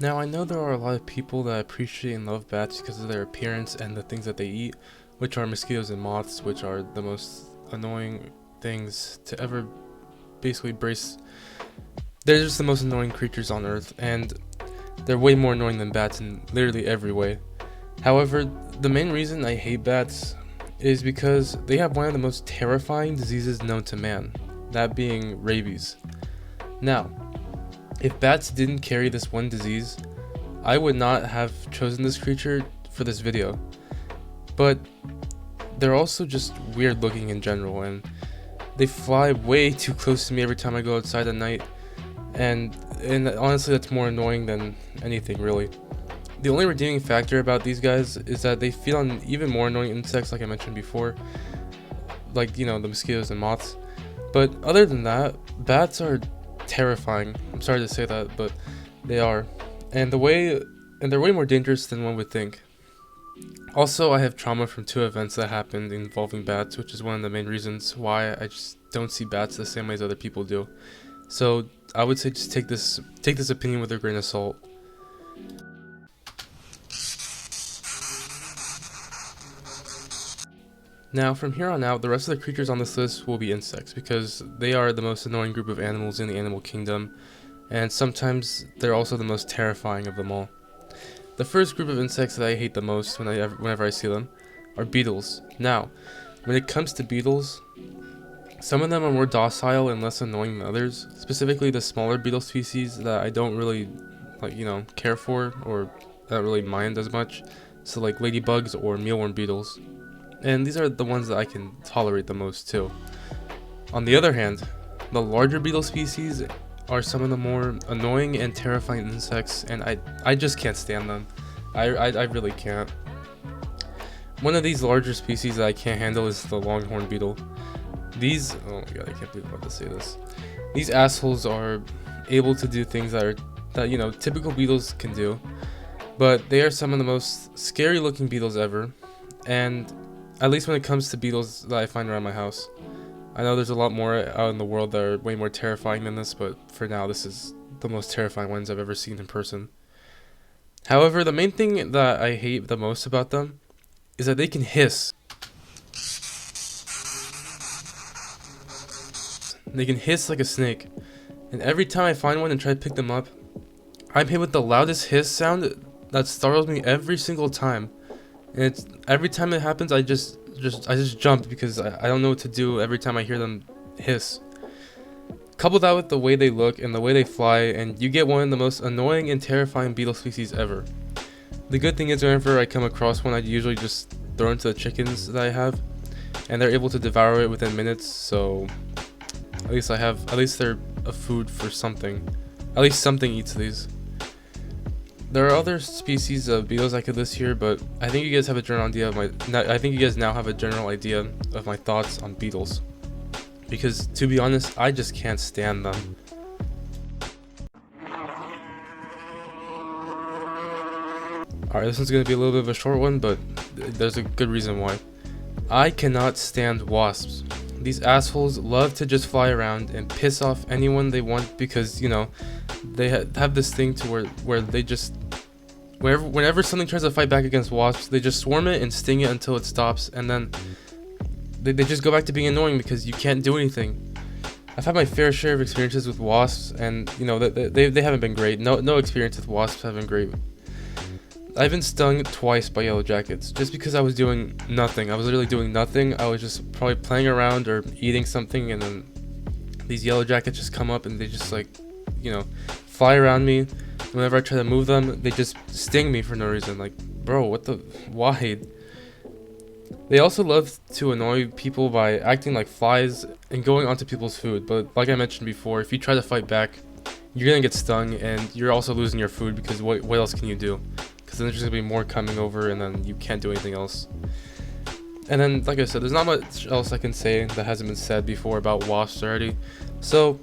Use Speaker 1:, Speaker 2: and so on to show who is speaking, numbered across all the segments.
Speaker 1: Now, I know there are a lot of people that appreciate and love bats because of their appearance and the things that they eat, which are mosquitoes and moths, which are the most annoying things to ever basically brace. They're just the most annoying creatures on Earth, and they're way more annoying than bats in literally every way. However, the main reason I hate bats is because they have one of the most terrifying diseases known to man, that being rabies. Now, if bats didn't carry this one disease, I would not have chosen this creature for this video. But they're also just weird looking in general, and they fly way too close to me every time I go outside at night, and honestly that's more annoying than anything really. The only redeeming factor about these guys is that they feed on even more annoying insects like I mentioned before, like the mosquitoes and moths. But other than that, bats are terrifying. I'm sorry to say that, but they are. And they're way more dangerous than one would think. Also, I have trauma from two events that happened involving bats, which is one of the main reasons why I just don't see bats the same way as other people do. So I would say just take this opinion with a grain of salt. Now, from here on out, the rest of the creatures on this list will be insects, because they are the most annoying group of animals in the animal kingdom, and sometimes they're also the most terrifying of them all. The first group of insects that I hate the most whenever I see them are beetles. Now, when it comes to beetles, some of them are more docile and less annoying than others, specifically the smaller beetle species that I don't really care for or I don't really mind as much, so like ladybugs or mealworm beetles. And these are the ones that I can tolerate the most too. On the other hand, the larger beetle species are some of the more annoying and terrifying insects, and I just can't stand them. I really can't. One of these larger species that I can't handle is the longhorn beetle. These, oh my god, I can't believe I'm about to say this. These assholes are able to do things that typical beetles can do, but they are some of the most scary looking beetles ever, and at least when it comes to beetles that I find around my house. I know there's a lot more out in the world that are way more terrifying than this, but for now this is the most terrifying ones I've ever seen in person. However, the main thing that I hate the most about them is that they can hiss. They can hiss like a snake, and every time I find one and try to pick them up, I'm hit with the loudest hiss sound that startles me every single time. And every time it happens, I just jump because I don't know what to do every time I hear them hiss. Couple that with the way they look and the way they fly, and you get one of the most annoying and terrifying beetle species ever. The good thing is whenever I come across one, I usually just throw it to the chickens that I have, and they're able to devour it within minutes, so at least they're a food for something. At least something eats these. There are other species of beetles I could list here, but I think you guys have a general idea of I think you guys now have a general idea of my thoughts on beetles. Because to be honest, I just can't stand them. Alright, this one's gonna be a little bit of a short one, but there's a good reason why. I cannot stand wasps. These assholes love to just fly around and piss off anyone they want because, they have this thing to where they just whenever something tries to fight back against wasps, they just swarm it and sting it until it stops, and then they just go back to being annoying because you can't do anything. I've had my fair share of experiences with wasps, and they haven't been great. No experience with wasps have been great. I've been stung twice by yellow jackets just because I was doing nothing. I was literally doing nothing. I was just probably playing around or eating something, and then these yellow jackets just come up and they just fly around me. Whenever I try to move them, they just sting me for no reason. Like, bro, why? They also love to annoy people by acting like flies and going onto people's food. But like I mentioned before, if you try to fight back, you're gonna get stung, and you're also losing your food because what else can you do? Because then there's just gonna be more coming over, and then you can't do anything else. And then, like I said, there's not much else I can say that hasn't been said before about wasps already. So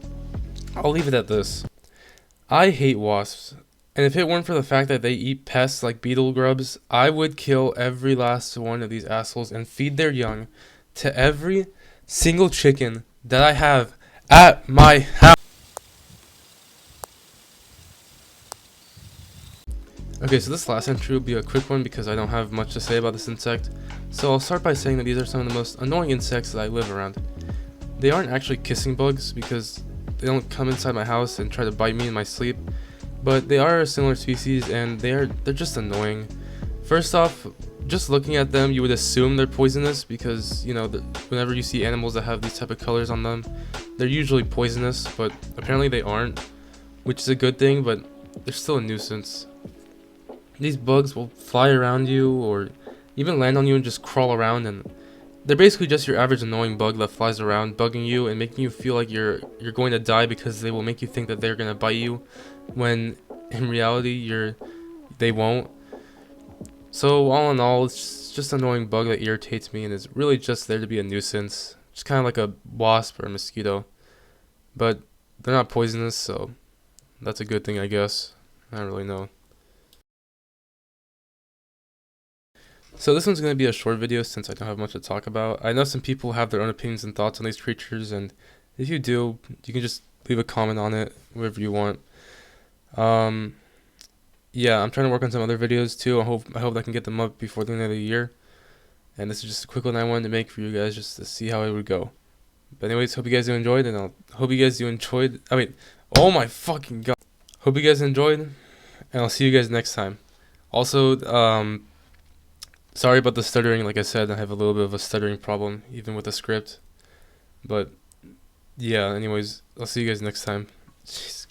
Speaker 1: I'll leave it at this. I hate wasps, and if it weren't for the fact that they eat pests like beetle grubs, I would kill every last one of these assholes and feed their young to every single chicken that I have at my house. Okay, so this last entry will be a quick one because I don't have much to say about this insect. So I'll start by saying that these are some of the most annoying insects that I live around. They aren't actually kissing bugs because they don't come inside my house and try to bite me in my sleep, but they are a similar species and they're just annoying. First off, just looking at them, you would assume they're poisonous because, you know, whenever you see animals that have these type of colors on them, they're usually poisonous, but apparently they aren't, which is a good thing, but they're still a nuisance. These bugs will fly around you or even land on you and just crawl around, and they're basically just your average annoying bug that flies around bugging you and making you feel like you're going to die because they will make you think that they're going to bite you when in reality they won't. So all in all, it's just an annoying bug that irritates me and is really just there to be a nuisance. Just kind of like a wasp or a mosquito. But they're not poisonous, so that's a good thing, I guess. I don't really know. So this one's going to be a short video since I don't have much to talk about. I know some people have their own opinions and thoughts on these creatures, and if you do, you can just leave a comment on it, whatever you want. Yeah, I'm trying to work on some other videos too. I hope I can get them up before the end of the year. And this is just a quick one I wanted to make for you guys just to see how it would go. But anyways, hope you guys enjoyed, and hope you guys enjoyed. Oh my fucking god. Hope you guys enjoyed, and I'll see you guys next time. Also, sorry about the stuttering. Like I said, I have a little bit of a stuttering problem, even with the script. But yeah, anyways, I'll see you guys next time. Jeez.